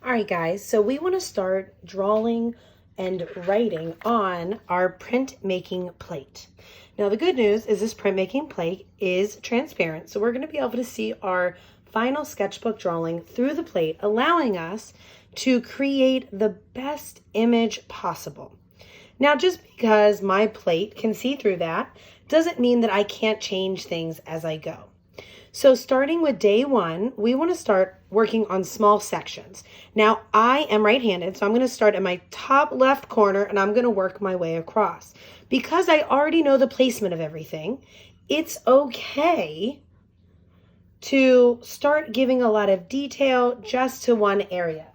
All right, guys, so we want to start drawing and writing on our printmaking plate. Now, the good news is this printmaking plate is transparent, so we're going to be able to see our final sketchbook drawing through the plate, allowing us to create the best image possible. Now, just because my plate can see through that doesn't mean that I can't change things as I go. So starting with day one, we want to start working on small sections. Now, I am right-handed, so I'm going to start at my top left corner and I'm going to work my way across. Because I already know the placement of everything, it's okay to start giving a lot of detail just to one area.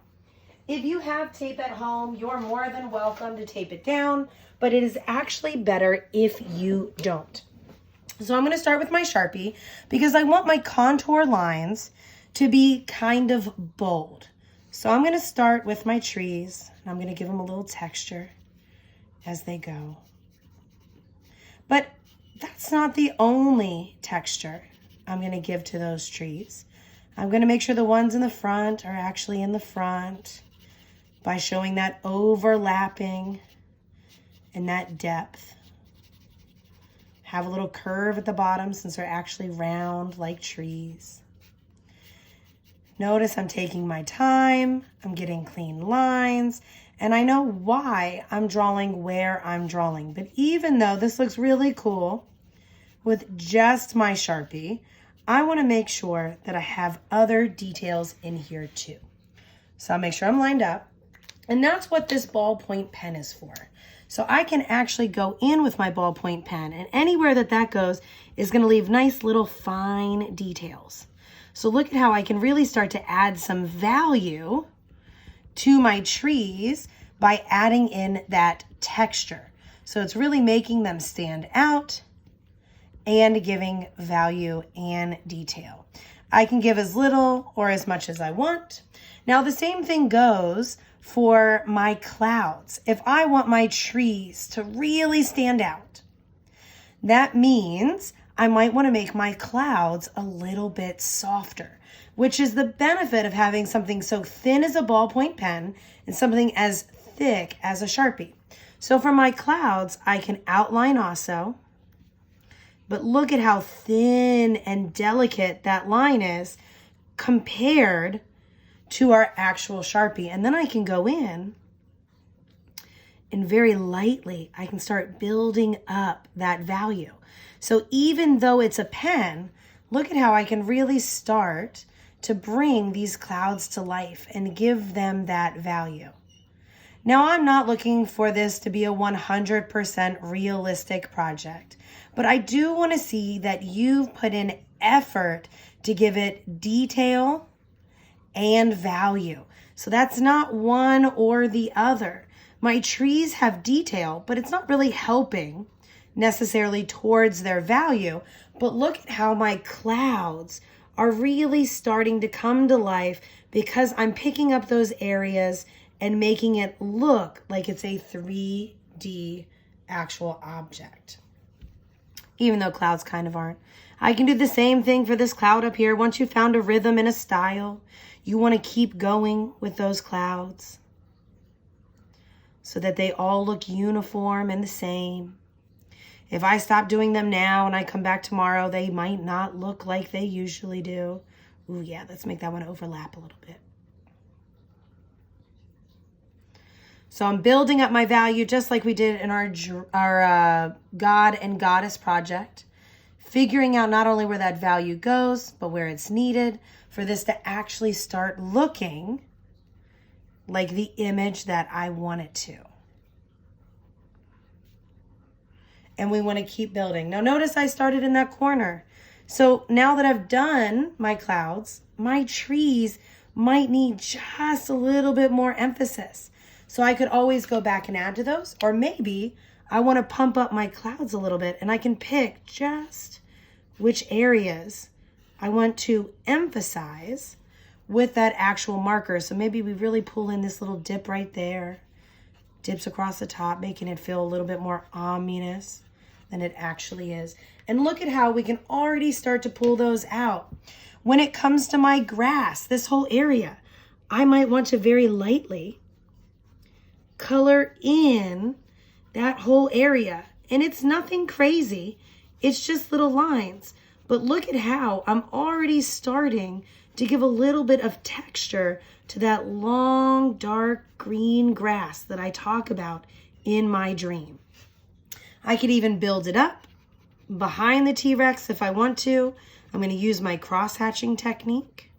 If you have tape at home, you're more than welcome to tape it down, but it is actually better if you don't. So I'm going to start with my Sharpie because I want my contour lines to be kind of bold. So I'm going to start with my trees and I'm going to give them a little texture as they go. But that's not the only texture I'm going to give to those trees. I'm going to make sure the ones in the front are actually in the front by showing that overlapping and that depth. Have a little curve at the bottom since they're actually round like trees. Notice I'm taking my time, I'm getting clean lines, and I know why I'm drawing where I'm drawing. But even though this looks really cool with just my Sharpie, I want to make sure that I have other details in here too. So I'll make sure I'm lined up. And that's what this ballpoint pen is for. So I can actually go in with my ballpoint pen, and anywhere that goes is going to leave nice little fine details. So look at how I can really start to add some value to my trees by adding in that texture. So it's really making them stand out and giving value and detail. I can give as little or as much as I want. Now the same thing goes for my clouds. If I want my trees to really stand out, that means I might want to make my clouds a little bit softer, which is the benefit of having something so thin as a ballpoint pen and something as thick as a Sharpie. So for my clouds, I can outline also, but look at how thin and delicate that line is compared to our actual Sharpie. And then I can go in and very lightly, I can start building up that value. So even though it's a pen, look at how I can really start to bring these clouds to life and give them that value. Now, I'm not looking for this to be a 100% realistic project, but I do want to see that you've put in effort to give it detail and value. So that's not one or the other. My trees have detail, but it's not really helping necessarily towards their value. But look at how my clouds are really starting to come to life because I'm picking up those areas and making it look like it's a 3D actual object. Even though clouds kind of aren't. I can do the same thing for this cloud up here. Once you've found a rhythm and a style, you want to keep going with those clouds so that they all look uniform and the same. If I stop doing them now and I come back tomorrow, they might not look like they usually do. Ooh, yeah, let's make that one overlap a little bit. So I'm building up my value just like we did in our God and Goddess project, figuring out not only where that value goes, but where it's needed for this to actually start looking like the image that I want it to. And we want to keep building. Now notice I started in that corner. So now that I've done my clouds, my trees might need just a little bit more emphasis. So I could always go back and add to those, or maybe I want to pump up my clouds a little bit and I can pick just which areas I want to emphasize with that actual marker. So maybe we really pull in this little dip right there, dips across the top, making it feel a little bit more ominous than it actually is. And look at how we can already start to pull those out. When it comes to my grass, this whole area, I might want to very lightly color in that whole area. And it's nothing crazy. It's just little lines. But look at how I'm already starting to give a little bit of texture to that long, dark green grass that I talk about in my dream. I could even build it up behind the T-Rex if I want to. I'm going to use my cross-hatching technique.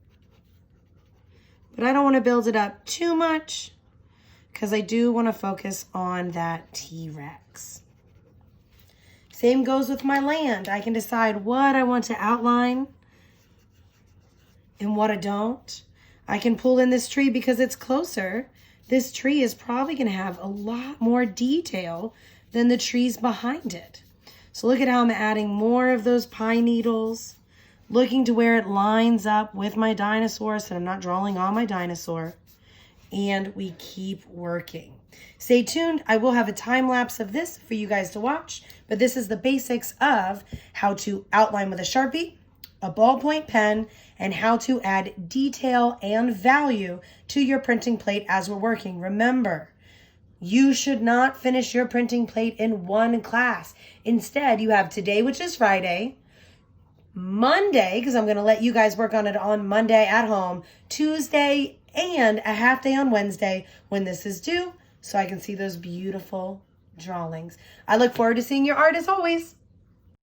But I don't want to build it up too much because I do want to focus on that T-Rex. Same goes with my land. I can decide what I want to outline and what I don't. I can pull in this tree because it's closer. This tree is probably going to have a lot more detail than the trees behind it. So look at how I'm adding more of those pine needles, looking to where it lines up with my dinosaur so I'm not drawing on my dinosaur. And we keep working. Stay tuned. I will have a time lapse of this for you guys to watch, but this is the basics of how to outline with a Sharpie, a ballpoint pen, and how to add detail and value to your printing plate as we're working. Remember, you should not finish your printing plate in one class. Instead, you have today, which is Friday, Monday, because I'm going to let you guys work on it on Monday at home, Tuesday, and a half day on Wednesday when this is due, so I can see those beautiful drawings. I look forward to seeing your art as always.